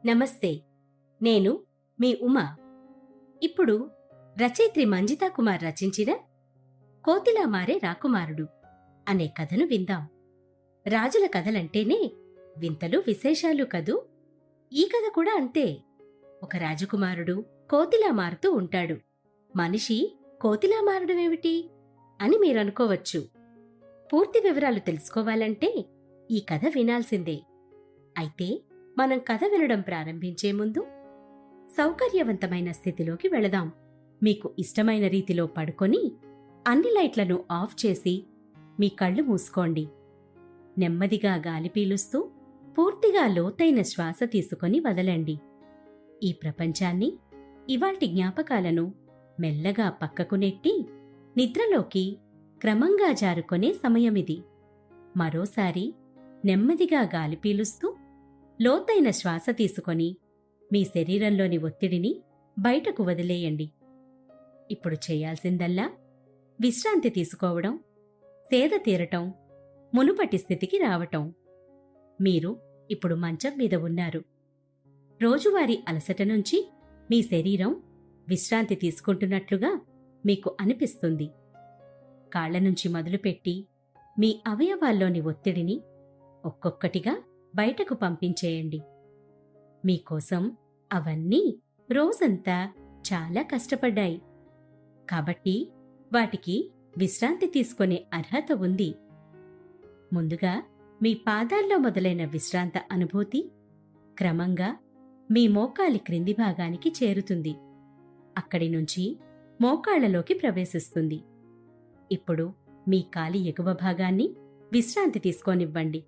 నమస్తే. నేను మీ ఉమా. ఇప్పుడు రచయిత్రి మంజితా కుమార్ రచించిన కోతిలా మారే రాకుమారుడు అనే కథను విందాం. రాజుల కథలంటేనే వింతలు విశేషాలు కదూ. ఈ కథ కూడా అంతే. ఒక రాజకుమారుడు కోతిలా మారుతూ ఉంటాడు. మనిషి కోతిలా మారడమేమిటి అని మీరనుకోవచ్చు. పూర్తి వివరాలు తెలుసుకోవాలంటే ఈ కథ వినాల్సిందే. అయితే మనం కథ వినడం ప్రారంభించే ముందు సౌకర్యవంతమైన స్థితిలోకి వెళదాం. మీకు ఇష్టమైన రీతిలో పడుకొని అన్ని లైట్లను ఆఫ్ చేసి మీ కళ్ళు మూసుకోండి. నెమ్మదిగా గాలి పీలుస్తూ పూర్తిగా లోతైన శ్వాస తీసుకొని వదలండి. ఈ ప్రపంచాన్ని, ఇవాల్టి జ్ఞాపకాలను మెల్లగా పక్కకు నెట్టి నిద్రలోకి క్రమంగా జారుకొనే సమయమిది. మరోసారి నెమ్మదిగా గాలి పీలుస్తూ లోతైన శ్వాస తీసుకొని మీ శరీరంలోని ఒత్తిడిని బయటకు వదిలేయండి. ఇప్పుడు చేయాల్సిందల్లా విశ్రాంతి తీసుకోవడం, సేద తీరటం, మునుపటి స్థితికి రావటం. మీరు ఇప్పుడు మంచం మీద ఉన్నారు. రోజువారీ అలసట నుంచి మీ శరీరం విశ్రాంతి తీసుకుంటున్నట్లుగా మీకు అనిపిస్తుంది. కాళ్ల నుంచి మొదలుపెట్టి మీ అవయవాల్లోని ఒత్తిడిని ఒక్కొక్కటిగా బయటకు పంపించేయండి. మీకోసం అవన్నీ రోజంతా చాలా కష్టపడ్డాయి. కాబట్టి వాటికి విశ్రాంతి తీసుకునే అర్హత ఉంది. ముందుగా మీ పాదాల్లో మొదలైన విశ్రాంత అనుభూతి క్రమంగా మీ మోకాలి క్రింది భాగానికి చేరుతుంది. అక్కడి నుంచి మోకాళ్లలోకి ప్రవేశిస్తుంది. ఇప్పుడు మీ కాలి ఎగువ భాగాన్ని విశ్రాంతి తీసుకోనివ్వండి.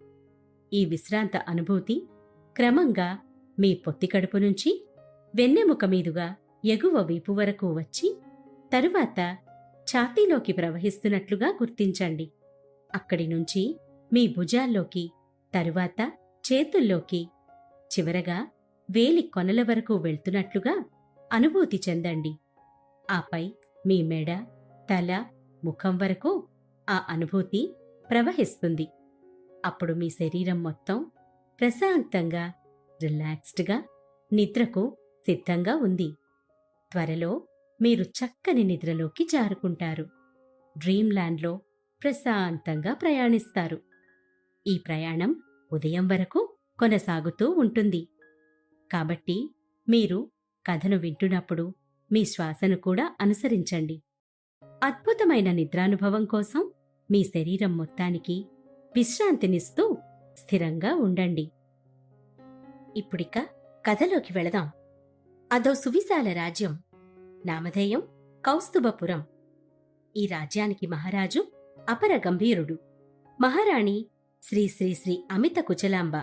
ఈ విశ్రాంత అనుభూతి క్రమంగా మీ పొత్తికడుపు నుంచి వెన్నెముక మీదుగా ఎగువ వీపు వరకు వచ్చి తరువాత ఛాతీలోకి ప్రవహిస్తున్నట్లుగా గుర్తించండి. అక్కడి నుంచి మీ భుజాల్లోకి, తరువాత చేతుల్లోకి, చివరగా వేలి కొనల వరకు వెళ్తున్నట్లుగా అనుభూతి చెందండి. ఆపై మీ మెడ, తల, ముఖం వరకు ఆ అనుభూతి ప్రవహిస్తుంది. అప్పుడు మీ శరీరం మొత్తం ప్రశాంతంగా, రిలాక్స్డ్గా నిద్రకు సిద్ధంగా ఉంది. త్వరలో మీరు చక్కని నిద్రలోకి జారుకుంటారు. డ్రీమ్ ల్యాండ్లో ప్రశాంతంగా ప్రయాణిస్తారు. ఈ ప్రయాణం ఉదయం వరకు కొనసాగుతూ ఉంటుంది. కాబట్టి మీరు కథను వింటున్నప్పుడు మీ శ్వాసను కూడా అనుసరించండి. అద్భుతమైన నిద్రానుభవం కోసం మీ శరీరం మొత్తానికి విశ్రాంతినిస్తూ స్థిరంగా ఉండండి. ఇప్పుడిక కథలోకి వెళదాం. అదో సువిశాల రాజ్యం. నామధేయం కౌస్తుభపురం. ఈ రాజ్యానికి మహారాజు అపర గంభీరుడు, మహారాణి శ్రీ శ్రీ శ్రీ అమిత కుచలాంబ.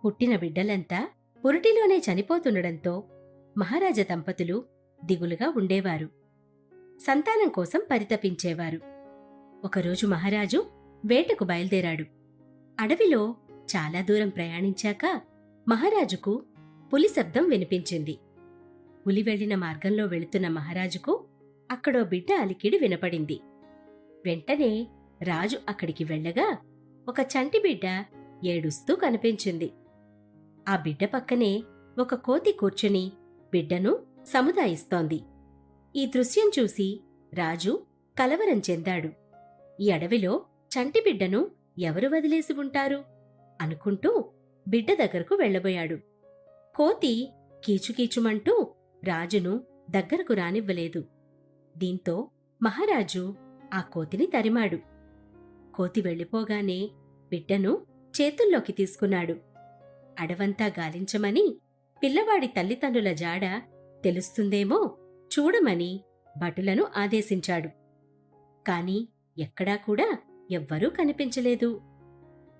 పుట్టిన బిడ్డలంతా పురిటిలోనే చనిపోతుండడంతో మహారాజ దంపతులు దిగులుగా ఉండేవారు. సంతానం కోసం పరితపించేవారు. ఒకరోజు మహారాజు వేటకు బయల్దేరాడు. అడవిలో చాలా దూరం ప్రయాణించాక మహారాజుకు పులి శబ్దం వినిపించింది. పులి వెళ్లిన మార్గంలో వెళుతున్న మహారాజుకు అక్కడో బిడ్డ అలికిడి వినపడింది. వెంటనే రాజు అక్కడికి వెళ్ళగా ఒక చంటి బిడ్డ ఏడుస్తూ కనిపించింది. ఆ బిడ్డ పక్కనే ఒక కోతి కూర్చుని బిడ్డను సముదాయిస్తోంది. ఈ దృశ్యం చూసి రాజు కలవరం చెందాడు. ఈ అడవిలో చంటి బిడ్డను ఎవరు వదిలేసి ఉంటారు అనుకుంటూ బిడ్డ దగ్గరకు వెళ్లబోయాడు. కోతి కీచుకీచుమంటూ రాజును దగ్గరకు రానివ్వలేదు. దీంతో మహారాజు ఆ కోతిని తరిమాడు. కోతి వెళ్ళిపోగానే బిడ్డను చేతుల్లోకి తీసుకున్నాడు. అడవంతా గాలించమని, పిల్లవాడి తల్లిదండ్రుల జాడ తెలుస్తుందేమో చూడమని భటులను ఆదేశించాడు. కాని ఎక్కడా కూడా ఎవ్వరూ కనిపించలేదు.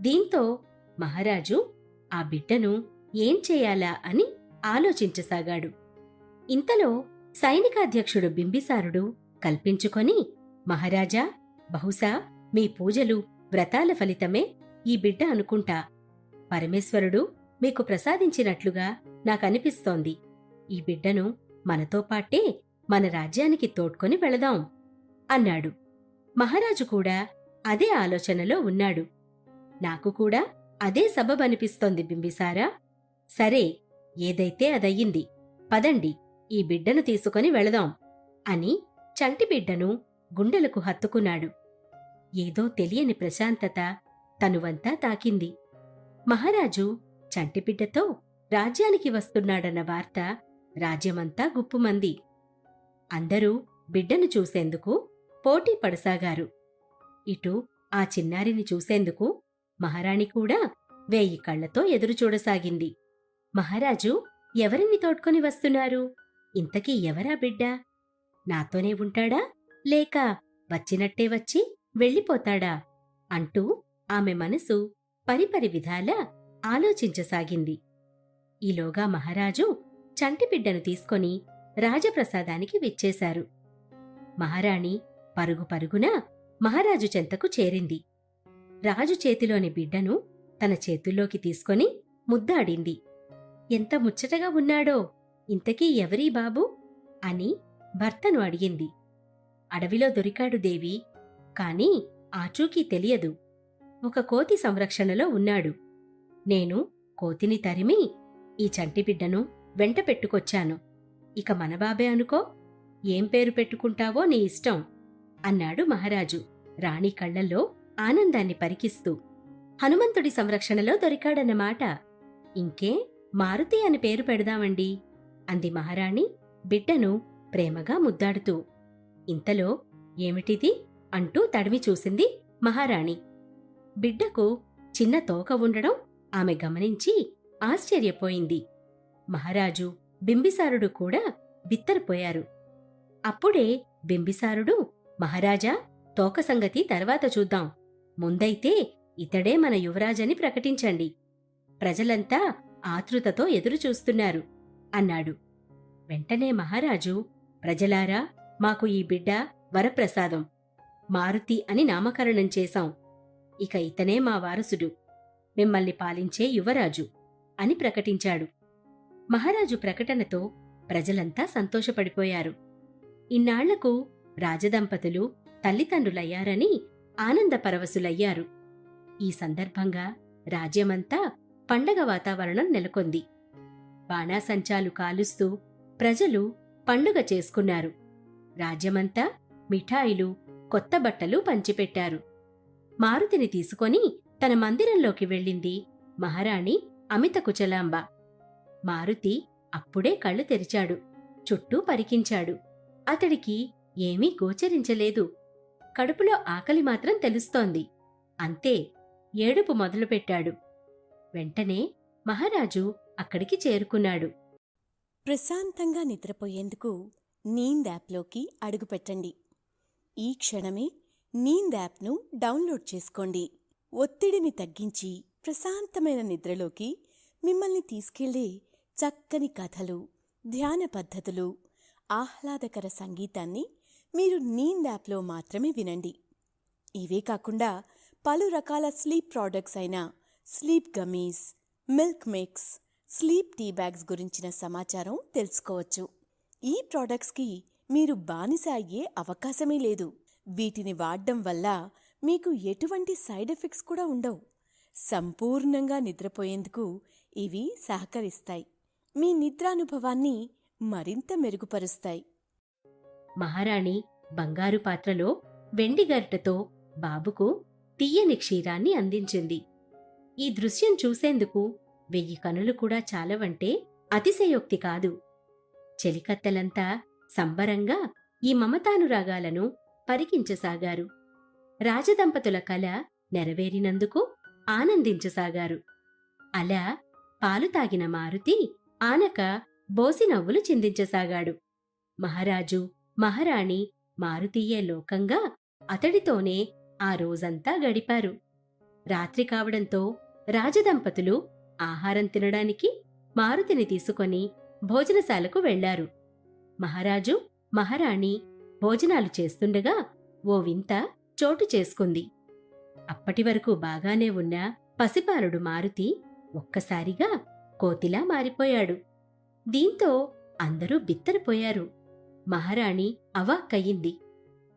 దీంతో మహారాజు ఆ బిడ్డను ఏం చేయాలా అని ఆలోచించసాగాడు. ఇంతలో సైనికాధ్యక్షుడు బింబిసారుడు కల్పించుకొని, మహారాజా, బహుశా మీ పూజలు, వ్రతాల ఫలితమే ఈ బిడ్డ అనుకుంటా. పరమేశ్వరుడు మీకు ప్రసాదించినట్లుగా నాకనిపిస్తోంది. ఈ బిడ్డను మనతో పాటే మన రాజ్యానికి తోడ్కొని వెళదాం అన్నాడు. మహారాజు కూడా అదే ఆలోచనలో ఉన్నాడు. నాకు కూడా అదే సబబనిపిస్తోంది బింబిసారా. సరే, ఏదైతే అదయ్యింది. పదండి, ఈ బిడ్డను తీసుకొని వెళదాం అని చంటి బిడ్డను గుండెలకు హత్తుకున్నాడు. ఏదో తెలియని ప్రశాంతత తనువంతా తాకింది. మహారాజు చంటిబిడ్డతో రాజ్యానికి వస్తున్నాడన్న వార్త రాజ్యమంతా గుప్పుమంది. అందరూ బిడ్డను చూసేందుకు పోటీ పడసాగారు. ఇటు ఆ చిన్నారిని చూసేందుకు మహారాణి కూడా 1000 కళ్లతో ఎదురుచూడసాగింది. మహారాజు ఎవరిని తోడ్కొని వస్తున్నారు? ఇంతకీ ఎవరా బిడ్డ? నాతోనే ఉంటాడా, లేక వచ్చినట్టే వచ్చి వెళ్ళిపోతాడా అంటూ ఆమె మనసు పరిపరి విధాలా ఆలోచించసాగింది. ఈలోగా మహారాజు చంటిబిడ్డను తీసుకొని రాజప్రసాదానికి విచ్చేశారు. మహారాణి పరుగు పరుగున మహారాజు చెంతకు చేరింది. రాజు చేతిలోని బిడ్డను తన చేతుల్లోకి తీసుకొని ముద్దాడింది. ఎంత ముచ్చటగా ఉన్నాడో! ఇంతకీ ఎవరీ బాబు అని భర్తను అడిగింది. అడవిలో దొరికాడు దేవి, కాని ఆచూకీ తెలియదు. ఒక కోతి సంరక్షణలో ఉన్నాడు. నేను కోతిని తరిమి ఈ చంటిబిడ్డను వెంట పెట్టుకొచ్చాను. ఇక మన బాబే అనుకో. ఏం పేరు పెట్టుకుంటావో నీ ఇష్టం అన్నాడు మహారాజు రాణి కళ్లల్లో ఆనందాన్ని పరికిస్తూ. హనుమంతుడి సంరక్షణలో దొరికాడన్నమాట. ఇంకే మారుతి అని పేరు పెడదామండి అంది మహారాణి బిడ్డను ప్రేమగా ముద్దాడుతూ. ఇంతలో ఏమిటిది అంటూ తడిమి చూసింది మహారాణి. బిడ్డకు చిన్న తోక ఉండడం ఆమె గమనించి ఆశ్చర్యపోయింది. మహారాజు బింబిసారుడు కూడా బిత్తరపోయారు. అప్పుడే బింబిసారుడు, మహారాజా, తోక సంగతి తర్వాత చూద్దాం. ముందైతే ఇతడే మన యువరాజని ప్రకటించండి. ప్రజలంతా ఆతృతతో ఎదురుచూస్తున్నారు అన్నాడు. వెంటనే మహారాజు, ప్రజలారా, మాకు ఈ బిడ్డ వరప్రసాదం. మారుతి అని నామకరణం చేశాం. ఇక ఇతనే మా వారసుడు, మిమ్మల్ని పాలించే యువరాజు అని ప్రకటించాడు. మహారాజు ప్రకటనతో ప్రజలంతా సంతోషపడిపోయారు. ఇన్నాళ్లకు రాజదంపతులు తల్లిదండ్రులయ్యారని ఆనందపరవశులయ్యారు. ఈ సందర్భంగా రాజ్యమంతా పండగ వాతావరణం నెలకొంది. బాణాసంచాలు కాలుస్తూ ప్రజలు పండుగ చేసుకున్నారు. రాజ్యమంతా మిఠాయిలు, కొత్త బట్టలు పంచిపెట్టారు. మారుతిని తీసుకొని తన మందిరంలోకి వెళ్ళింది మహారాణి అమితకుచలాంబ. మారుతి అప్పుడే కళ్ళు తెరిచాడు. చుట్టూ పరికించాడు. అతడికి ఏమీ గోచరించలేదు. కడుపులో ఆకలి మాత్రం తెలుస్తోంది. అంతే, ఏడుపు మొదలుపెట్టాడు. వెంటనే మహారాజు అక్కడికి చేరుకున్నాడు. ప్రశాంతంగా నిద్రపోయేందుకు నీంద్ యాప్లోకి అడుగుపెట్టండి. ఈ క్షణమే నీంద్ యాప్ను డౌన్లోడ్ చేసుకోండి. ఒత్తిడిని తగ్గించి ప్రశాంతమైన నిద్రలోకి మిమ్మల్ని తీసుకెళ్లే చక్కని కథలు, ధ్యాన పద్ధతులు, ఆహ్లాదకర సంగీతాన్ని మీరు నీంద్ యాప్లో మాత్రమే వినండి. ఇవే కాకుండా పలు రకాల స్లీప్ ప్రోడక్ట్స్ అయిన sleep gummies, milk mix, sleep tea bags గురించిన సమాచారం తెలుసుకోవచ్చు. ఈ ప్రోడక్ట్స్కి మీరు బానిస అయ్యే అవకాశమే లేదు. వీటిని వాడడం వల్ల మీకు ఎటువంటి సైడ్ ఎఫెక్ట్స్ కూడా ఉండవు. సంపూర్ణంగా నిద్రపోయేందుకు ఇవి సహకరిస్తాయి. మీ నిద్రానుభవాన్ని మరింత మెరుగుపరుస్తాయి. మహారాణి బంగారు పాత్రలో వెండి గరిటెతో బాబుకు తీయని క్షీరాన్ని అందించింది. ఈ దృశ్యం చూసేందుకు 1000 కనులు కూడా చాలవంటే అతిశయోక్తి కాదు. చెలికత్తెలంతా సంబరంగా ఈ మమతానురాగాలను పరికించసాగారు. రాజదంపతుల కల నెరవేరినందుకు ఆనందించసాగారు. అలా పాలు తాగిన మారుతి ఆనక బోసినవ్వులు చిందించసాగాడు. మహారాజు, మహారాణి మారుతీయే లోకంగా అతడితోనే ఆ రోజంతా గడిపారు. రాత్రి కావడంతో రాజదంపతులు ఆహారం తినడానికి మారుతిని తీసుకొని భోజనశాలకు వెళ్లారు. మహారాజు, మహారాణి భోజనాలు చేస్తుండగా ఓ వింత చోటు చేసుకుంది. అప్పటివరకు బాగానే ఉన్న పసిపాలుడు మారుతి ఒక్కసారిగా కోతిలా మారిపోయాడు. దీంతో అందరూ బిత్తరపోయారు. మహారాణి అవాక్కయింది.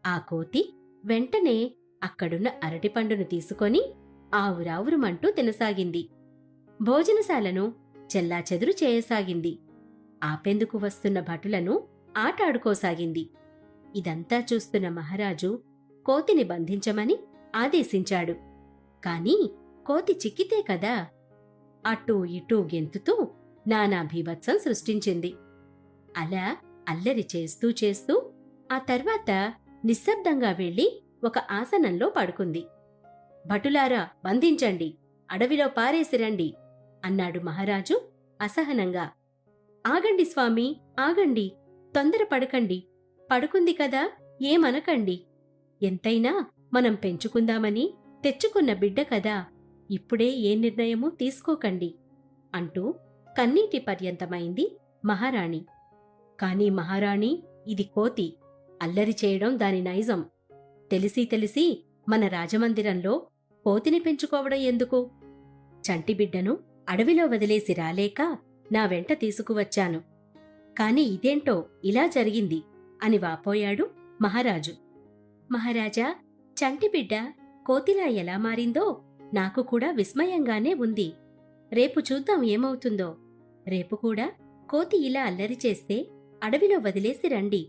ఆ కోతి వెంటనే అక్కడున్న అరటిపండును తీసుకొని ఆవురావురుమంటూ తినసాగింది. భోజనశాలను చెల్లాచెదురు చేయసాగింది. ఆపేందుకు వస్తున్న భటులను ఆటాడుకోసాగింది. ఇదంతా చూస్తున్న మహారాజు కోతిని బంధించమని ఆదేశించాడు. కాని కోతి చిక్కితే కదా! అటూ ఇటూ గెంతుతూ నానా భీభత్సం సృష్టించింది. అలా అల్లరి చేస్తూ చేస్తూ ఆ తర్వాత నిశ్శబ్దంగా వెళ్లి ఒక ఆసనంలో పడుకుంది. భటులారా, బంధించండి, అడవిలో పారేసిరండి అన్నాడు మహారాజు అసహనంగా. ఆగండి స్వామీ, ఆగండి, తొందరపడకండి, పడుకుంది కదా, ఏమనకండి. ఎంతైనా మనం పెంచుకుందామని తెచ్చుకున్న బిడ్డ కదా, ఇప్పుడే ఏ నిర్ణయమూ తీసుకోకండి అంటూ కన్నీటి పర్యంతమైంది మహారాణి. కాని మహారాణి, ఇది కోతి, అల్లరి చేయడం దాని నైజం. తెలిసి తెలిసి మన రాజమందిరంలో కోతిని పెంచుకోవడం ఎందుకు? చంటిబిడ్డను అడవిలో వదిలేసి రాలేక నా వెంట తీసుకువచ్చాను. కాని ఇదేంటో ఇలా జరిగింది అని వాపోయాడు మహారాజు. మహారాజా, చంటిబిడ్డ కోతిలా ఎలా మారిందో నాకు కూడా విస్మయంగానే ఉంది. రేపు చూద్దాం ఏమవుతుందో. రేపు కూడా కోతి ఇలా అల్లరి చేస్తే అడవిలో వదిలేసి రండి.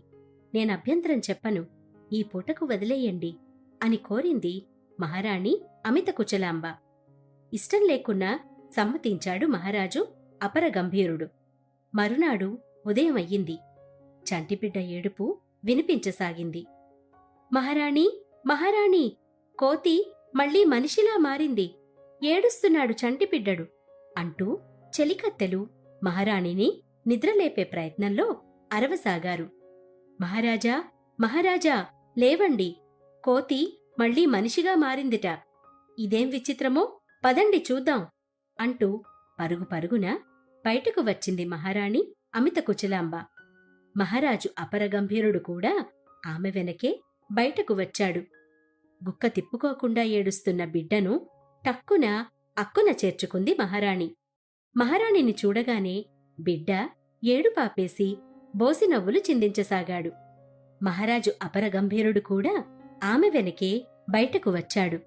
నేనభ్యంతరం చెప్పను, ఈ పూటకు వదిలేయండి అని కోరింది మహారాణి అమిత కుచలాంబ. ఇష్టం లేకున్నా సమ్మతించాడు మహారాజు అపరగంభీరుడు. మరునాడు ఉదయం అయ్యింది. చంటిబిడ్డ ఏడుపు వినిపించసాగింది. మహారాణి, మహారాణి, కోతి మళ్లీ మనిషిలా మారింది, ఏడుస్తున్నాడు చంటిబిడ్డడు అంటూ చెలికత్తెలు మహారాణిని నిద్రలేపే ప్రయత్నంలో అరవసాగారు. మహారాజా, మహారాజా, లేవండి, కోతి మళ్లీ మనిషిగా మారిందిట. ఇదేం విచిత్రమో, పదండి చూద్దాం అంటూ పరుగు పరుగున బయటకు వచ్చింది మహారాణి అమిత కుచలాంబ. మహారాజు అపరగంభీరుడు కూడా ఆమె వెనకే బయటకు వచ్చాడు. గుక్క తిప్పుకోకుండా ఏడుస్తున్న బిడ్డను టక్కున అక్కున చేర్చుకుంది మహారాణి. మహారాణిని చూడగానే బిడ్డ ఏడుపాపేసి బోసినవ్వులు చిందించసాగాడు. మహారాజు అపరగంభీరుడు కూడా ఆమె వెనకే బయటకు వచ్చాడు.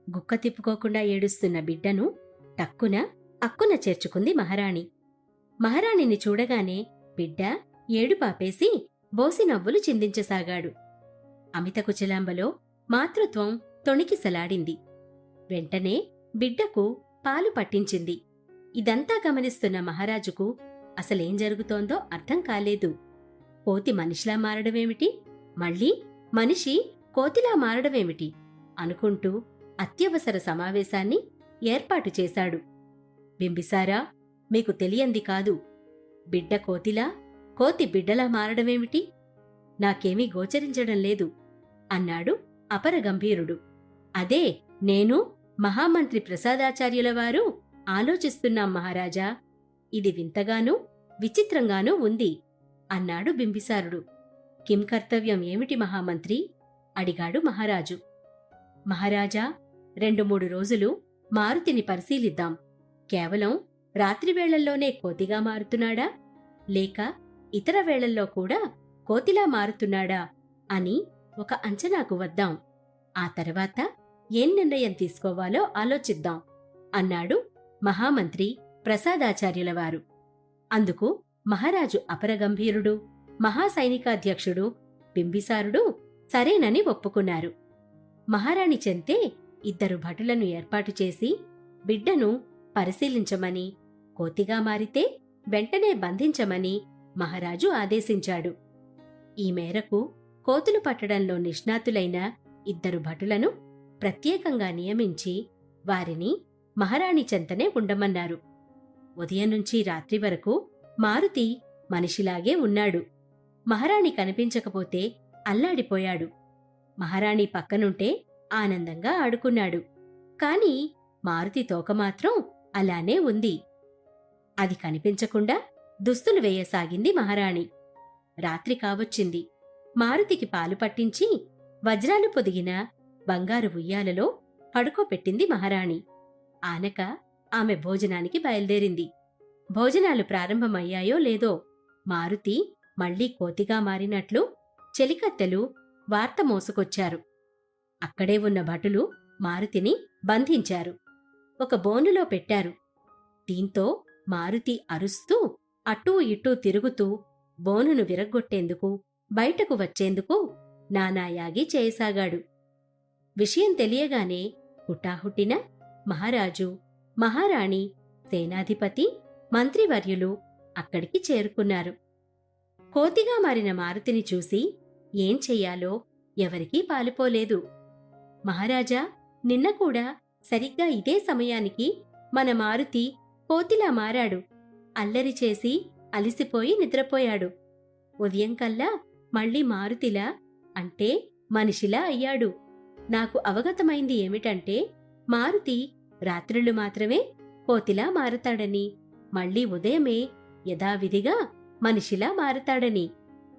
గుక్క తిప్పుకోకుండా ఏడుస్తున్న బిడ్డను టక్కున అక్కున చేర్చుకుంది మహారాణి. మహారాణిని చూడగానే బిడ్డ ఏడుపాపేసి బోసినవ్వులు చిందించసాగాడు. అమిత కుచలాంబలో మాతృత్వం తొణికిసలాడింది. వెంటనే బిడ్డకు పాలు పట్టించింది. ఇదంతా గమనిస్తున్న మహారాజుకు అసలేం జరుగుతోందో అర్థం కాలేదు. కోతి మనిషిలా మారడమేమిటి, మళ్ళీ మనిషి కోతిలా మారడమేమిటి అనుకుంటూ అత్యవసర సమావేశాన్ని ఏర్పాటు చేశాడు. బింబిసారా, మీకు తెలియంది కాదు. బిడ్డ కోతిలా, కోతి బిడ్డలా మారడమేమిటి? నాకేమీ గోచరించడం లేదు అన్నాడు అపరగంభీరుడు. అదే నేను, మహామంత్రి ప్రసాదాచార్యుల వారు ఆలోచిస్తున్నాం మహారాజా. ఇది వింతగానూ విచిత్రంగానూ ఉంది అన్నాడు బింబిసారుడు. కిం కర్తవ్యం ఏమిటి మహామంత్రి? అడిగాడు మహారాజు. మహారాజా, 2-3 రోజులు మారుతిని పరిశీలిద్దాం. కేవలం రాత్రివేళల్లోనే కోతిగా మారుతున్నాడా, లేక ఇతర వేళల్లో కూడా కోతిలా మారుతున్నాడా అని ఒక అంచనాకు వద్దాం. ఆ తర్వాత ఏం నిర్ణయం తీసుకోవాలో ఆలోచిద్దాం అన్నాడు మహామంత్రి ప్రసాదాచార్యులవారు. అందుకు మహారాజు అపరగంభీరుడు, మహాసైనికాధ్యక్షుడు బింబిసారుడు సరేనని ఒప్పుకున్నారు. మహారాణి చెంతే 2 భటులను ఏర్పాటు చేసి బిడ్డను పరిశీలించమని, కోతిగా మారితే వెంటనే బంధించమని మహారాజు ఆదేశించాడు. ఈ మేరకు కోతులు పట్టడంలో నిష్ణాతులైన 2 భటులను ప్రత్యేకంగా నియమించి వారిని మహారాణి చెంతనే ఉండమన్నారు. ఉదయం నుంచి రాత్రి వరకు మారుతి మనిషిలాగే ఉన్నాడు. మహారాణి కనిపించకపోతే అల్లాడిపోయాడు. మహారాణి పక్కనుంటే ఆనందంగా ఆడుకున్నాడు. కాని మారుతి తోక మాత్రం అలానే ఉంది. అది కనిపించకుండా దుస్తులు వేయసాగింది మహారాణి. రాత్రి కావచ్చింది. మారుతికి పాలు పట్టించి వజ్రాలు పొదిగిన బంగారు ఉయ్యాలలో పడుకోపెట్టింది మహారాణి. ఆనక ఆమె భోజనానికి బయలుదేరింది. భోజనాలు ప్రారంభమయ్యాయో లేదో మారుతి మళ్లీ కోతిగా మారినట్లు చెలికత్తెలు వార్త మోసుకొచ్చారు. అక్కడే ఉన్న భటులు మారుతిని బంధించారు. ఒక బోనులో పెట్టారు. దీంతో మారుతి అరుస్తూ అటూ ఇటూ తిరుగుతూ బోనును విరగ్గొట్టేందుకు బయటకు వచ్చేందుకు నానాయాగి చేయసాగాడు. విషయం తెలియగానే హుటాహుటిన మహారాజు, మహారాణి, సేనాధిపతి, మంత్రివర్యులు అక్కడికి చేరుకున్నారు. కోతిగా మారిన మారుతిని చూసి ఏం చెయ్యాలో ఎవరికీ పాలుపోలేదు. మహారాజా, నిన్న కూడా సరిగ్గా ఇదే సమయానికి మన మారుతి కోతిలా మారాడు. అల్లరి చేసి అలిసిపోయి నిద్రపోయాడు. ఉదయం కల్లా మళ్ళీ మారుతిలా అంటే మనిషిలా అయ్యాడు. నాకు అవగతమైంది ఏమిటంటే మారుతి రాత్రులు మాత్రమే కోతిలా మారతాడని, మళ్ళీ ఉదయమే యథావిధిగా మనిషిలా మారతాడని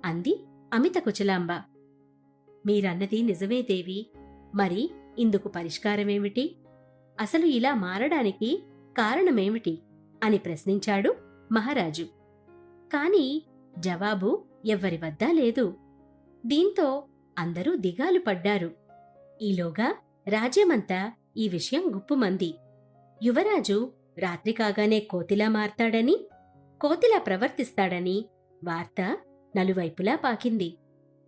అంది అమిత కుచలాంబ. మీరన్నది నిజమే దేవి. మరి ఇందుకు పరిష్కారమేమిటి? అసలు ఇలా మారడానికి కారణమేమిటి అని ప్రశ్నించాడు మహారాజు. కాని జవాబు ఎవ్వరి వద్దా లేదు. దీంతో అందరూ దిగాలు పడ్డారు. ఈలోగా రాజ్యమంతా ఈ విషయం గుప్పుమంది. యువరాజు రాత్రి కాగానే కోతిలా మారతాడని, కోతిలా ప్రవర్తిస్తాడని వార్త నలువైపులా పాకింది.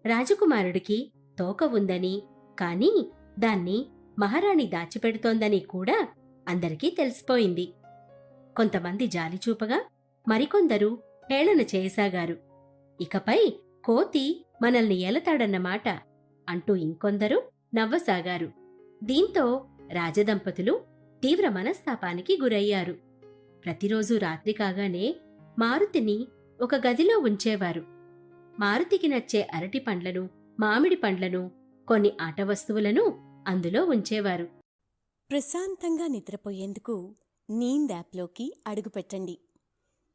రాజకుమారుడికి తోక ఉందని, కాని దాన్ని మహారాణి దాచిపెడుతోందని కూడా అందరికీ తెలిసిపోయింది. కొంతమంది జాలిచూపగా మరికొందరు హేళన చేయసాగారు. ఇకపై కోతి మనల్ని ఏలతాడన్నమాట అంటూ ఇంకొందరు నవ్వసాగారు. దీంతో రాజదంపతులు తీవ్ర మనస్తాపానికి గురయ్యారు. ప్రతిరోజూ రాత్రి కాగానే మారుతిని ఒక గదిలో ఉంచేవారు. మారుతికి నచ్చే అరటి పండ్లను, మామిడి పండ్లను, కొన్ని ఆట వస్తువులను అందులో ఉంచేవారు. ప్రశాంతంగా నిద్రపోయేందుకు నీంద్ యాప్లోకి అడుగుపెట్టండి.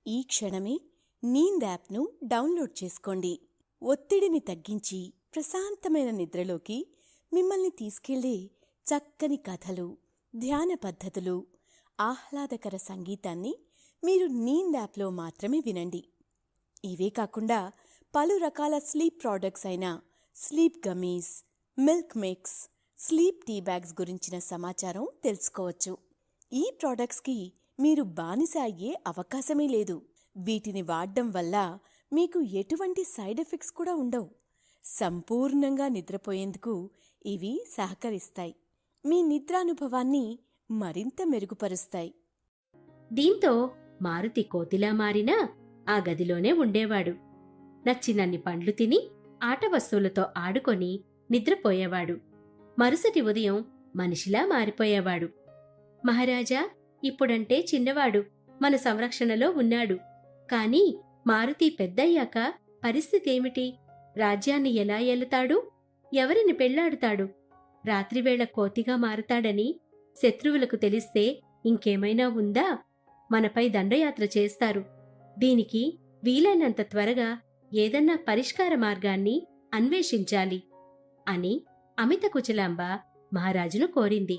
ఈ క్షణమే నీంద్ యాప్ను డౌన్లోడ్ చేసుకోండి. ఒత్తిడిని తగ్గించి ప్రశాంతమైన నిద్రలోకి మిమ్మల్ని తీసుకెళ్లే చక్కని కథలు, ధ్యాన పద్ధతులు, ఆహ్లాదకర సంగీతాన్ని మీరు నీంద్ యాప్లో మాత్రమే వినండి. ఇవే కాకుండా పలు రకాల స్లీప్ ప్రోడక్ట్స్ అయిన sleep gummies, milk mix, sleep tea bags గురించిన సమాచారం తెలుసుకోవచ్చు. ఈ ప్రోడక్ట్స్కి మీరు బానిస అయ్యే అవకాశమే లేదు. వీటిని వాడడం వల్ల మీకు ఎటువంటి సైడ్ ఎఫెక్ట్స్ కూడా ఉండవు. సంపూర్ణంగా నిద్రపోయేందుకు ఇవి సహకరిస్తాయి. మీ నిద్రానుభవాన్ని మరింత మెరుగుపరుస్తాయి. దీంతో మారుతి కోతిలా మారినా ఆ గదిలోనే ఉండేవాడు. నచ్చినన్ని పండ్లు తిని ఆట వస్తువులతో ఆడుకొని నిద్రపోయేవాడు. మరుసటి ఉదయం మనిషిలా మారిపోయేవాడు. మహారాజా, ఇప్పుడంటే చిన్నవాడు మన సంరక్షణలో ఉన్నాడు. కాని మారుతి పెద్దయ్యాక పరిస్థితేమిటి? రాజ్యాన్ని ఎలా ఏలుతాడు? ఎవరిని పెళ్లాడుతాడు? రాత్రివేళ కోతిగా మారతాడని శత్రువులకు తెలిస్తే ఇంకేమైనా ఉందా? మనపై దండయాత్ర చేస్తారు. దీనికి వీలైనంత త్వరగా ఏదన్నా పరిష్కార మార్గాన్ని అన్వేషించాలి అని అమిత కుచలాంబ మహారాజును కోరింది.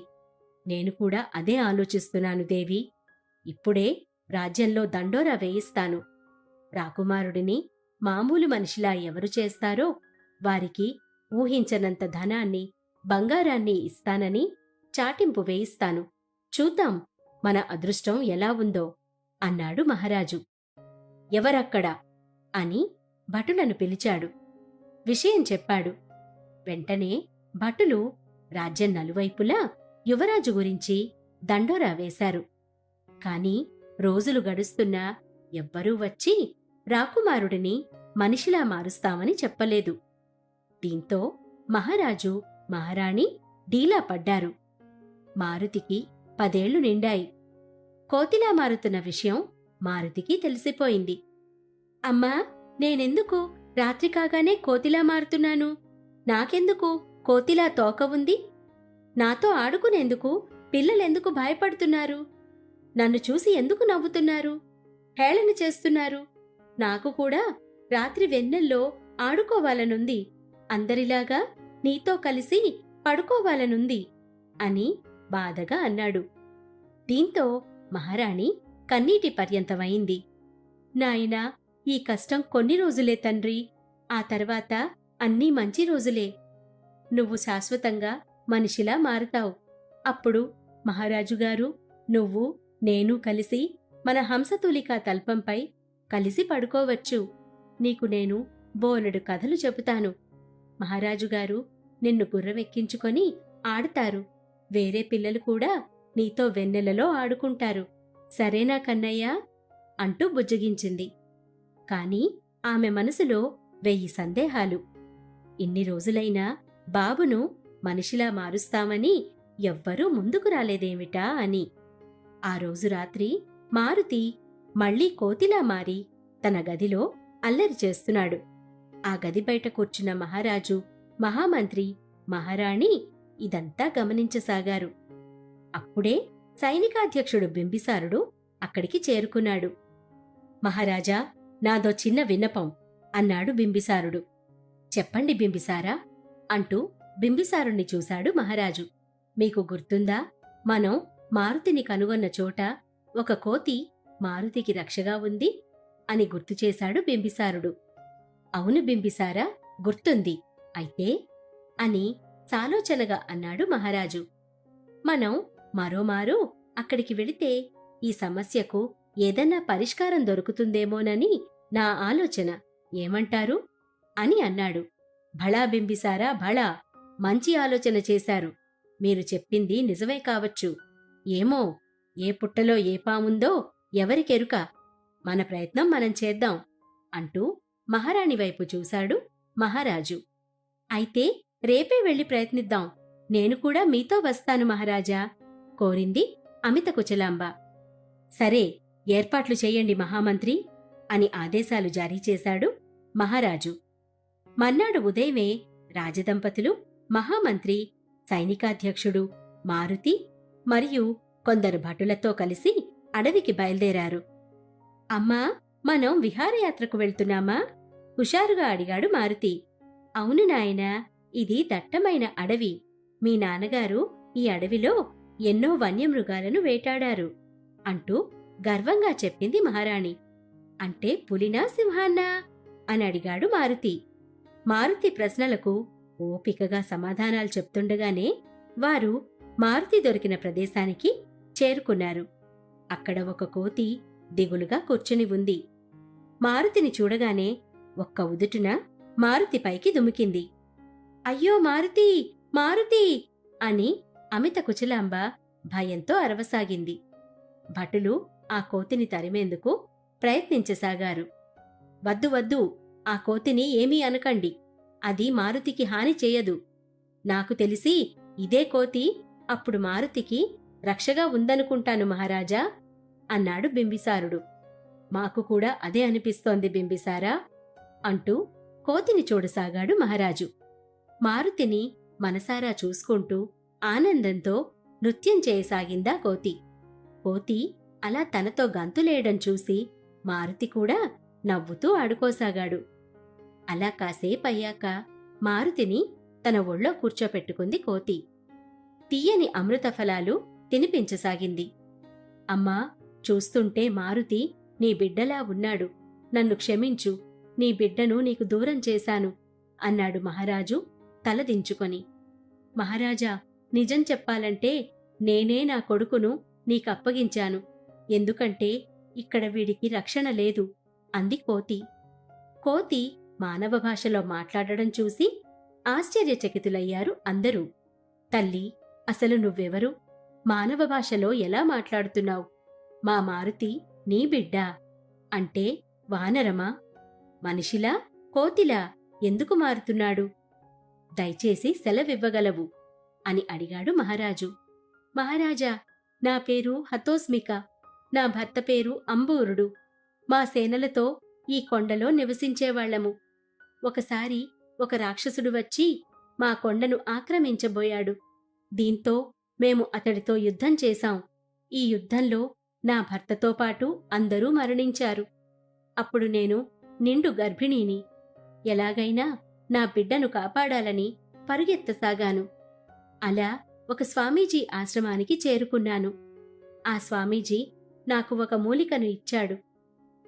నేను కూడా అదే ఆలోచిస్తున్నాను దేవి. ఇప్పుడే రాజ్యంలో దండోరా వేయిస్తాను. రాకుమారుడిని మామూలు మనిషిలా ఎవరు చేస్తారో వారికి ఊహించనంత ధనాన్ని, బంగారాన్ని ఇస్తానని చాటింపు వేయిస్తాను. చూద్దాం మన అదృష్టం ఎలా ఉందో అన్నాడు మహారాజు. ఎవరక్కడా అని భటులను పిలిచాడు. విషయం చెప్పాడు. వెంటనే భటులు రాజ్యం నలువైపులా యువరాజు గురించి దండోరా వేశారు. కాని రోజులు గడుస్తున్నా ఎవ్వరూ వచ్చి రాకుమారుడిని మనిషిలా మారుస్తామని చెప్పలేదు. దీంతో మహారాజు, మహారాణి డీలా పడ్డారు. మారుతికి 10 ఏళ్లు నిండాయి. కోతిలా మారుతున్న విషయం మారుతికి తెలిసిపోయింది. అమ్మా, నేనెందుకు రాత్రి కాగానే కోతిలా మారుతున్నాను? నాకెందుకు కోతిలా తోక ఉంది? నాతో ఆడుకునేందుకు పిల్లలెందుకు భయపడుతున్నారు? నన్ను చూసి ఎందుకు నవ్వుతున్నారు? హేళన చేస్తున్నారు? నాకు కూడా రాత్రి వెన్నెల్లో ఆడుకోవాలనుంది. అందరిలాగా నీతో కలిసి పడుకోవాలనుంది అని బాధగా అన్నాడు. దీంతో మహారాణి కన్నీటి పర్యంతమైంది. నాయనా, ఈ కష్టం కొన్ని రోజులే తండ్రి. ఆ తర్వాత అన్నీ మంచి రోజులే. నువ్వు శాశ్వతంగా మనిషిలా మారుతావు. అప్పుడు మహారాజుగారు, నువ్వు, నేను కలిసి మన హంసతూలికా తల్పంపై కలిసి పడుకోవచ్చు. నీకు నేను బోలెడు కథలు చెబుతాను. మహారాజుగారు నిన్ను గుర్రమెక్కించుకొని ఆడుతారు. వేరే పిల్లలు కూడా నీతో వెన్నెలలో ఆడుకుంటారు. సరేనా కన్నయ్యా? అంటూ బుజ్జగించింది. కాని ఆమె మనసులో 1000 సందేహాలు. ఇన్ని రోజులైనా బాబును మనిషిలా మారుస్తామని ఎవ్వరూ ముందుకు రాలేదేమిటా అని. ఆ రోజు రాత్రి మారుతి మళ్లీ కోతిలా మారి తన గదిలో అల్లరి చేస్తున్నాడు. ఆ గది బయట కూర్చున్న మహారాజు, మహామంత్రి, మహారాణి ఇదంతా గమనించసాగారు. అప్పుడే సైనికాధ్యక్షుడు బింబిసారుడు అక్కడికి చేరుకున్నాడు. మహారాజా, నాదో చిన్న విన్నపం అన్నాడు బింబిసారుడు. చెప్పండి బింబిసారా అంటూ బింబిసారుణ్ణి చూశాడు మహారాజు. మీకు గుర్తుందా, మనం మారుతిని కనుగొన్న చోట ఒక కోతి మారుతికి రక్షగా ఉంది అని గుర్తుచేశాడు బింబిసారుడు. అవును బింబిసారా, గుర్తుంది. అయితే అని సాలోచనగా అన్నాడు మహారాజు. మనం మరోమారు అక్కడికి వెళితే ఈ సమస్యకు ఏదన్నా పరిష్కారం దొరుకుతుందేమోనని నా ఆలోచన. ఏమంటారు అని అన్నాడు. భళా బింబిసారా, భళా, మంచి ఆలోచన చేశారు. మీరు చెప్పింది నిజమే కావచ్చు. ఏమో, ఏ పుట్టలో ఏ పాముందో ఎవరికెరుక. మన ప్రయత్నం మనం చేద్దాం అంటూ మహారాణి వైపు చూశాడు మహారాజు. అయితే రేపే వెళ్లి ప్రయత్నిద్దాం. నేను కూడా మీతో వస్తాను మహారాజా కోరింది అమిత కుచలాంబ. సరే, ఏర్పాట్లు చెయ్యండి మహామంత్రి అని ఆదేశాలు జారీ చేశాడు మహారాజు. మర్నాడు ఉదయమే రాజదంపతులు, మహామంత్రి, సైనికాధ్యక్షుడు, మారుతి మరియు కొందరు భటులతో కలిసి అడవికి బయల్దేరారు. అమ్మా, మనం విహారయాత్రకు వెళ్తున్నామా? హుషారుగా అడిగాడు మారుతి. అవును నాయనా, ఇది దట్టమైన అడవి. మీ నాన్నగారు ఈ అడవిలో ఎన్నో వన్యమృగాలను వేటాడారు అంటూ గర్వంగా చెప్పింది మహారాణి. అంటే పులినా, సింహాన్నా అని అడిగాడు మారుతి. మారుతి ప్రశ్నలకు ఓపికగా సమాధానాలు చెప్తుండగానే వారు మారుతి దొరికిన ప్రదేశానికి చేరుకున్నారు. అక్కడ ఒక కోతి దిగులుగా కూర్చుని ఉంది. మారుతిని చూడగానే ఒక్క ఉదుటున మారుతి పైకి దుమికింది. అయ్యో మారుతి, మారుతి అని అమిత కుచలాంబ భయంతో అరవసాగింది. భటులు ఆ కోతిని తరిమేందుకు ప్రయత్నించసాగారు. వద్దు వద్దు, ఆ కోతిని ఏమీ అనకండి. అది మారుతికి హాని చేయదు. నాకు తెలిసి ఇదే కోతి అప్పుడు మారుతికి రక్షగా ఉందనుకుంటాను మహారాజా అన్నాడు బింబిసారుడు. మాకు కూడా అదే అనిపిస్తోంది బింబిసారా అంటూ కోతిని చూడసాగాడు మహారాజు. మారుతిని మనసారా చూసుకుంటూ ఆనందంతో నృత్యం చేయసాగిందా కోతి. కోతి అలా తనతో గంతులేయడం చూసి మారుతి కూడా నవ్వుతూ ఆడుకోసాగాడు. అలా కాసేపయ్యాక మారుతిని తన ఒళ్ళో కూర్చోపెట్టుకుంది కోతి. తీయని అమృత ఫలాలు తినిపించసాగింది. అమ్మా, చూస్తుంటే మారుతి నీ బిడ్డలా ఉన్నాడు. నన్ను క్షమించు, నీ బిడ్డను నీకు దూరం చేశాను అన్నాడు మహారాజు తలదించుకొని. మహారాజా, నిజం చెప్పాలంటే నేనే నా కొడుకును నీకప్పగించాను. ఎందుకంటే ఇక్కడ వీడికి రక్షణ లేదు అంది కోతి. కోతి మానవ భాషలో మాట్లాడడం చూసి ఆశ్చర్యచకితులయ్యారు అందరూ. తల్లి, అసలు నువ్వెవరు? మానవ భాషలో ఎలా మాట్లాడుతున్నావు? మా మారుతి నీ బిడ్డా అంటే వానరమా? మనిషిలా, కోతిలా ఎందుకు మారుతున్నాడు? దయచేసి సెలవివ్వగలవు అని అడిగాడు మహారాజు. మహారాజా, నా పేరు హతోస్మిక. నా భర్త పేరు అంబూరుడు. మా సేనలతో ఈ కొండలో నివసించేవాళ్లము. ఒకసారి ఒక రాక్షసుడు వచ్చి మా కొండను ఆక్రమించబోయాడు. దీంతో మేము అతడితో యుద్ధం చేశాం. ఈ యుద్ధంలో నా భర్తతో పాటు అందరూ మరణించారు. అప్పుడు నేను నిండు గర్భిణీని. ఎలాగైనా నా బిడ్డను కాపాడాలని పరుగెత్తసాగాను. అలా ఒక స్వామీజీ ఆశ్రమానికి చేరుకున్నాను. ఆ స్వామీజీ నాకు ఒక మూలికను ఇచ్చాడు.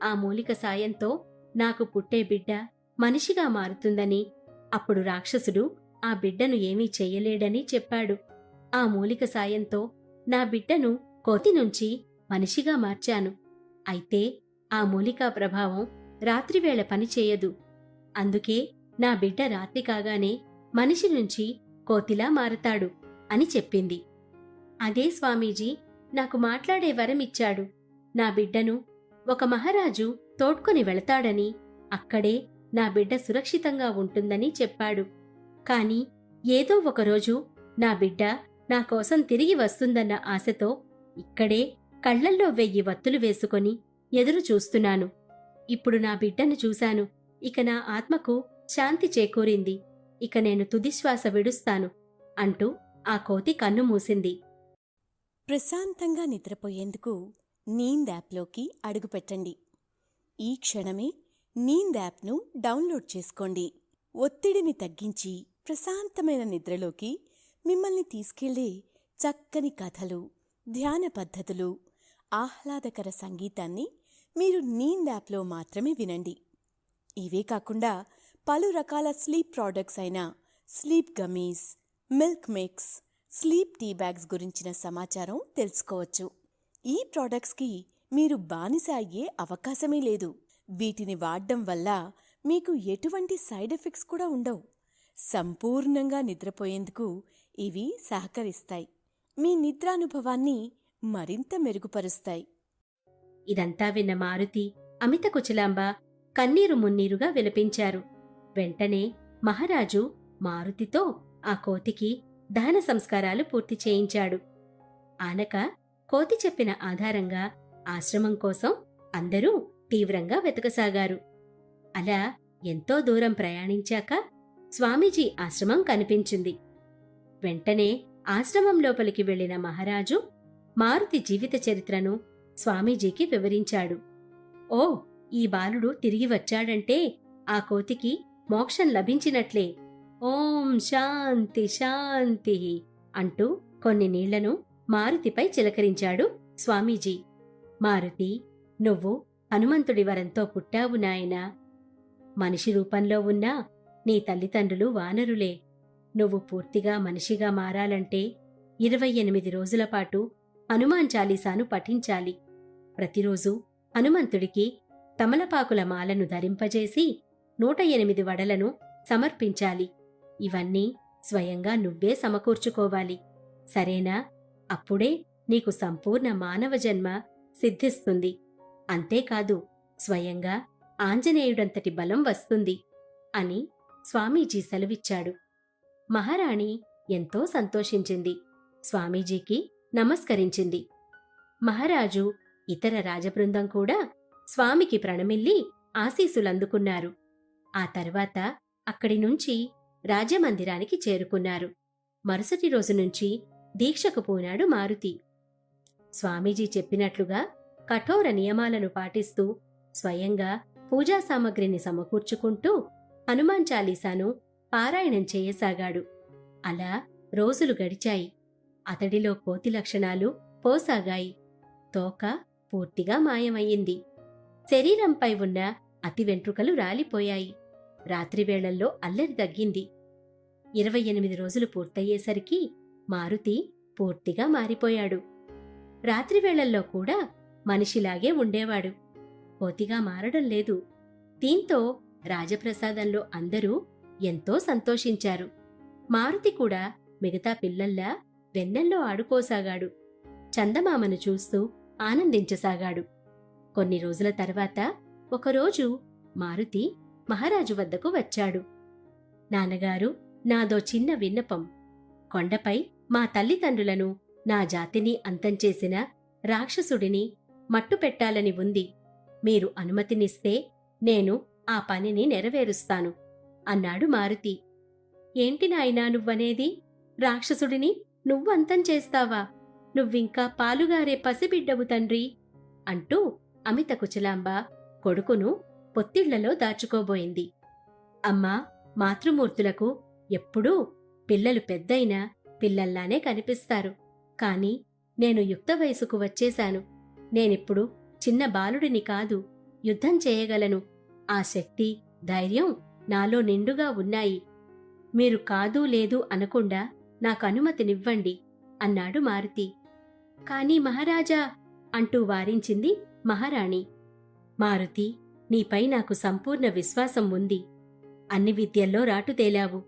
ఆ మూలిక సాయంతో నాకు పుట్టే బిడ్డ మనిషిగా మారుతుందని, అప్పుడు రాక్షసుడు ఆ బిడ్డను ఏమీ చెయ్యలేడని చెప్పాడు. ఆ మూలిక సాయంతో నా బిడ్డను కోతి నుంచి మనిషిగా మార్చాను. అయితే ఆ మూలికా ప్రభావం రాత్రివేళ పనిచేయదు. అందుకే నా బిడ్డ రాత్రి కాగానే మనిషి నుంచి కోతిలా మారతాడు అని చెప్పింది. అదే స్వామీజీ నాకు మాట్లాడే వరమిచ్చాడు. నా బిడ్డను ఒక మహారాజు తోడ్కొని వెళతాడని, అక్కడే నా బిడ్డ సురక్షితంగా ఉంటుందని చెప్పాడు. కాని ఏదో ఒకరోజు నా బిడ్డ నా కోసం తిరిగి వస్తుందన్న ఆశతో ఇక్కడే కళ్లల్లో 1000 వత్తులు వేసుకొని ఎదురు చూస్తున్నాను. ఇప్పుడు నా బిడ్డను చూశాను. ఇక నా ఆత్మకు శాంతి చేకూరింది. ఇక నేను తుదిశ్వాస విడుస్తాను అంటూ ఆ కోతి కన్ను మూసింది. ప్రశాంతంగా నిద్రపోయేందుకు నీంద్ యాప్లోకి అడుగుపెట్టండి. ఈ క్షణమే నీంద్ యాప్ను డౌన్లోడ్ చేసుకోండి. ఒత్తిడిని తగ్గించి ప్రశాంతమైన నిద్రలోకి మిమ్మల్ని తీసుకెళ్లే చక్కని కథలు, ధ్యాన పద్ధతులు, ఆహ్లాదకర సంగీతాన్ని మీరు నీంద్ యాప్లో మాత్రమే వినండి. ఇవే కాకుండా పలు రకాల స్లీప్ ప్రోడక్ట్స్ అయిన sleep gummies, milk mix, sleep tea bags గురించిన సమాచారం తెలుసుకోవచ్చు. ఈ ప్రోడక్ట్స్కి మీరు బానిస అయ్యే అవకాశమే లేదు. వీటిని వాడడం వల్ల మీకు ఎటువంటి సైడ్ ఎఫెక్ట్స్ కూడా ఉండవు. సంపూర్ణంగా నిద్రపోయేందుకు ఇవి సహకరిస్తాయి. మీ నిద్రానుభవాన్ని మరింత మెరుగుపరుస్తాయి. ఇదంతా విన్న మారుతి, అమిత కుచలాంబ కన్నీరు మున్నీరుగా విలపించారు. వెంటనే మహారాజు మారుతితో ఆ కోతికి దహన సంస్కారాలు పూర్తి చేయించాడు. ఆనక కోతి చెప్పిన ఆధారంగా ఆశ్రమం కోసం అందరూ తీవ్రంగా వెతకసాగారు. అలా ఎంతో దూరం ప్రయాణించాక స్వామీజీ ఆశ్రమం కనిపించింది. వెంటనే ఆశ్రమం లోపలికి వెళ్లిన మహారాజు మారుతి జీవిత చరిత్రను స్వామీజీకి వివరించాడు. ఓ, ఈ బాలుడు తిరిగి వచ్చాడంటే ఆ కోతికి మోక్షం లభించినట్లే. ఓం శాంతి శాంతి అంటూ కొన్ని నీళ్లను మారుతిపై చిలకరించాడు స్వామీజీ. మారుతి, నువ్వు హనుమంతుడి వరంతో పుట్టావు నాయనా. మనిషి రూపంలో ఉన్నా నీ తల్లిదండ్రులు వానరులే. నువ్వు పూర్తిగా మనిషిగా మారాలంటే 28 రోజుల పాటు హనుమాన్ చాలీసాను పఠించాలి. ప్రతిరోజు హనుమంతుడికి తమలపాకుల మాలను ధరింపజేసి 108 వడలను సమర్పించాలి. ఇవన్నీ స్వయంగా నువ్వే సమకూర్చుకోవాలి. సరేనా? అప్పుడే నీకు సంపూర్ణ మానవ జన్మ సిద్ధిస్తుంది. అంతేకాదు, స్వయంగా ఆంజనేయుడంతటి బలం వస్తుంది అని స్వామీజీ సెలవిచ్చాడు. మహారాణి ఎంతో సంతోషించింది. స్వామీజీకి నమస్కరించింది. మహారాజు, ఇతర రాజబృందం కూడా స్వామికి ప్రణమిల్లి ఆశీసులందుకున్నారు. ఆ తర్వాత అక్కడి నుంచి రాజమందిరానికి చేరుకున్నారు. మరుసటి రోజు నుంచి దీక్షకు పూనాడు మారుతి. స్వామీజీ చెప్పినట్లుగా కఠోర నియమాలను పాటిస్తూ స్వయంగా పూజా సామగ్రిని సమకూర్చుకుంటూ హనుమాన్ చాలీసాను పారాయణం చేయసాగాడు. అలా రోజులు గడిచాయి. అతడిలో కోతి లక్షణాలు పోసాగాయి. తోక పూర్తిగా మాయమయ్యింది. శరీరంపై ఉన్న అతి వెంట్రుకలు రాలిపోయాయి. రాత్రివేళల్లో అల్లరి తగ్గింది. 28 రోజులు పూర్తయ్యేసరికి మారుతి పూర్తిగా మారిపోయాడు. రాత్రివేళల్లో కూడా మనిషిలాగే ఉండేవాడు. కోతిగా మారడం లేదు. దీంతో రాజప్రసాదంలో అందరూ ఎంతో సంతోషించారు. మారుతి కూడా మిగతా పిల్లల్లా వెన్నెల్లో ఆడుకోసాగాడు. చందమామను చూస్తూ ఆనందించసాగాడు. కొన్ని రోజుల తర్వాత ఒకరోజు మారుతి మహారాజు వద్దకు వచ్చాడు. నాన్నగారు, నాదో చిన్న విన్నపం. కొండపై మా తల్లిదండ్రులను, నా జాతిని అంతం చేసిన రాక్షసుడిని మట్టుపెట్టాలని ఉంది. మీరు అనుమతినిస్తే నేను ఆ పనిని నెరవేరుస్తాను అన్నాడు మారుతి. ఏంటి నాయనా నువ్వనేది? రాక్షసుడిని నువ్వంతం చేస్తావా? నువ్వింకా పాలుగారే పసిబిడ్డవు తండ్రి అంటూ అమిత కుచలాంబ కొడుకును పొత్తిళ్లలో దాచుకోబోయింది. అమ్మా, మాతృమూర్తులకు ఎప్పుడూ పిల్లలు పెద్దయినా పిల్లల్లానే కనిపిస్తారు. కాని నేను యుక్త వయసుకు వచ్చేశాను. నేనిప్పుడు చిన్న బాలుడిని కాదు, యుద్ధం చేయగలను. ఆ శక్తి, ధైర్యం నాలో నిండుగా ఉన్నాయి. మీరు కాదు లేదు అనకుండా నాకు అనుమతినివ్వండి అన్నాడు మారుతి. కాని మహారాజా అంటూ వారించింది మహారాణి, మారుతి, నీపై నాకు సంపూర్ణ విశ్వాసం ఉంది. అన్ని విద్యల్లో రాటుతేలావు.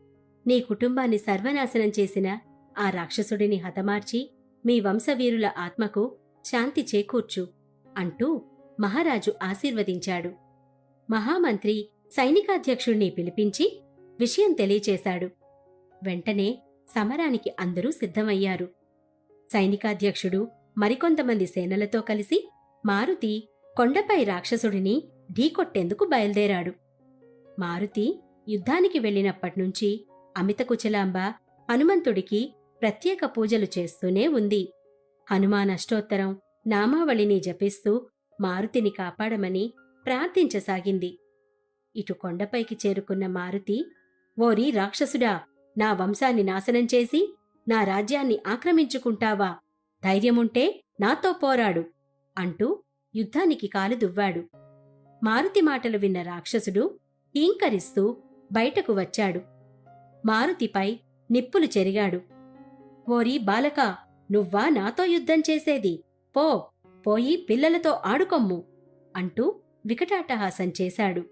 నీ కుటుంబాన్ని సర్వనాశనం చేసిన ఆ రాక్షసుడిని హతమార్చి మీ వంశవీరుల ఆత్మకు శాంతి చేకూర్చు అంటూ మహారాజు ఆశీర్వదించాడు. మహామంత్రి సైనికాధ్యక్షుణ్ణి పిలిపించి విషయం తెలియచేశాడు. వెంటనే సమరానికి అందరూ సిద్ధమయ్యారు. సైనికాధ్యక్షుడు మరికొంతమంది సేనలతో కలిసి మారుతి కొండపై రాక్షసుడిని ఢీకొట్టేందుకు బయల్దేరాడు. మారుతి యుద్ధానికి వెళ్లినప్పట్నుంచి అమితకుచలాంబ హనుమంతుడికి ప్రత్యేక పూజలు చేస్తూనే ఉంది. హనుమానష్టోత్తరం నామావళిని జపిస్తూ మారుతిని కాపాడమని ప్రార్థించసాగింది. ఇటు కొండపైకి చేరుకున్న మారుతి, ఓరి రాక్షసుడా, నా వంశాన్ని నాశనం చేసి నా రాజ్యాన్ని ఆక్రమించుకుంటావా? ధైర్యముంటే నాతో పోరాడు అంటూ యుద్ధానికి కాలు దువ్వాడు. మారుతి మాటలు విన్న రాక్షసుడు హీంకరిస్తూ బయటకు వచ్చాడు. మారుతిపై నిప్పులు చెరిగాడు. ఓరి బాలకా, నువ్వా నాతో యుద్ధం చేసేది? పో, పోయి పిల్లలతో ఆడుకొమ్ము అంటూ వికటాటహాసం చేశాడు.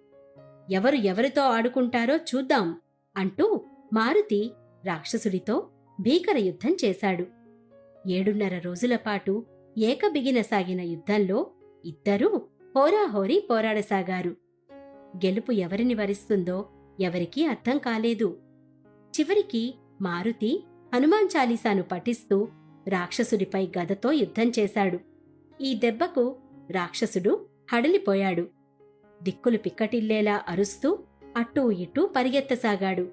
ఎవరు ఎవరితో ఆడుకుంటారో చూద్దాం అంటూ మారుతి రాక్షసుడితో భీకర యుద్ధం చేశాడు. 7.5 రోజులపాటు ఏకబిగిన సాగిన యుద్ధంలో ఇద్దరూ హోరాహోరీ పోరాడసాగారు. గెలుపు ఎవరిని వరిస్తుందో ఎవరికీ అర్థం కాలేదు. చివరికి మారుతి హనుమాన్ చాలీసాను పఠిస్తూ రాక్షసుడిపై గదతో యుద్ధం చేశాడు. ఈ దెబ్బకు రాక్షసుడు హడలిపోయాడు. దిక్కులు పిక్కటిల్లేలా అరుస్తూ అట్టూ ఇట్టూ పరిగెత్తసాగాడు.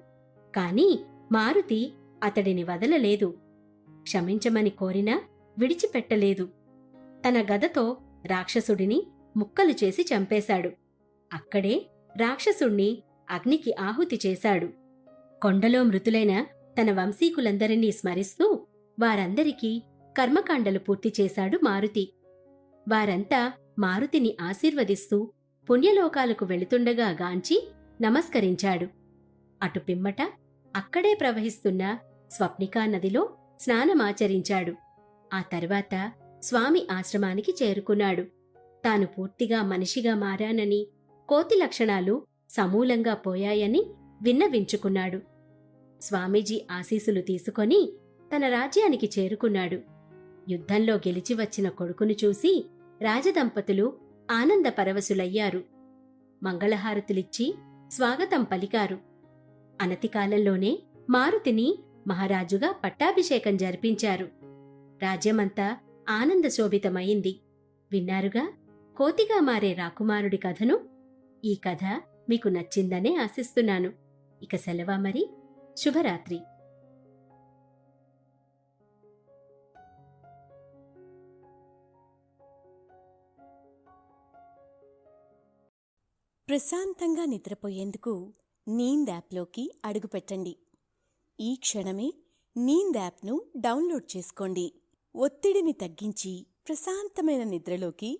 కాని మారుతి అతడిని వదలలేదు. క్షమించమని కోరినా విడిచిపెట్టలేదు. తన గదతో రాక్షసుడిని ముక్కలు చేసి చంపేశాడు. అక్కడే రాక్షసుణ్ణి అగ్నికి ఆహుతి చేశాడు. కొండలో మృతులైన తన వంశీకులందరినీ స్మరిస్తూ వారందరికీ కర్మకాండలు పూర్తి చేశాడు మారుతి. వారంతా మారుతిని ఆశీర్వదిస్తూ పుణ్యలోకాలకు వెళుతుండగా గాంచి నమస్కరించాడు. అటు పిమ్మట అక్కడే ప్రవహిస్తున్న స్వప్నికా నదిలో స్నానమాచరించాడు. ఆ తర్వాత స్వామి ఆశ్రమానికి చేరుకున్నాడు. తాను పూర్తిగా మనిషిగా మారానని, కోతి లక్షణాలు సమూలంగా పోయాయని విన్నవించుకున్నాడు. స్వామీజీ ఆశీసులు తీసుకొని తన రాజ్యానికి చేరుకున్నాడు. యుద్ధంలో గెలిచి వచ్చిన కొడుకును చూసి రాజదంపతులు ఆనందపరవశులయ్యారు. మంగళహారతులిచ్చి స్వాగతం పలికారు. అనతికాలంలోనే మారుతిని మహారాజుగా పట్టాభిషేకం జరిపించారు. రాజ్యమంతా ఆనందశోభితమైంది. విన్నారుగా కోతిగా మారే రాకుమారుడి కథను. ఈ కథ మీకు నచ్చిందనే ఆశిస్తున్నాను. ఇక సెలవా మరి. శుభరాత్రి. ప్రశాంతంగా నిద్రపోయేందుకు నీంద్ యాప్లోకి అడుగుపెట్టండి. ఈ క్షణమే నీంద్ యాప్ను డౌన్లోడ్ చేసుకోండి. ఒత్తిడిని తగ్గించి ప్రశాంతమైన నిద్రలోకి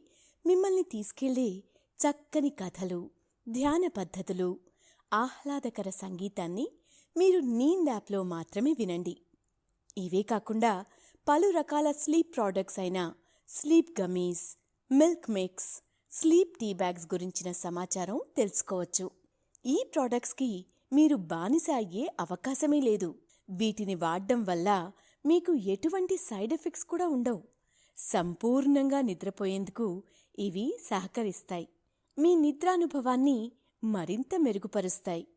మిమ్మల్ని తీసుకెళ్లే చక్కని కథలు, ధ్యాన పద్ధతులు, ఆహ్లాదకర సంగీతాన్ని మీరు నీంద్ యాప్లో మాత్రమే వినండి. ఇవే కాకుండా పలు రకాల స్లీప్ ప్రోడక్ట్స్ అయిన sleep gummies, milk mix, sleep tea bags గురించిన సమాచారం తెలుసుకోవచ్చు. ఈ ప్రోడక్ట్స్కి మీరు బానిస అయ్యే అవకాశమే లేదు. వీటిని వాడడం వల్ల మీకు ఎటువంటి సైడ్ ఎఫెక్ట్స్ కూడా ఉండవు. సంపూర్ణంగా నిద్రపోయేందుకు ఇవి సహకరిస్తాయి. మీ నిద్రానుభవాన్ని మరింత మెరుగుపరుస్తాయి.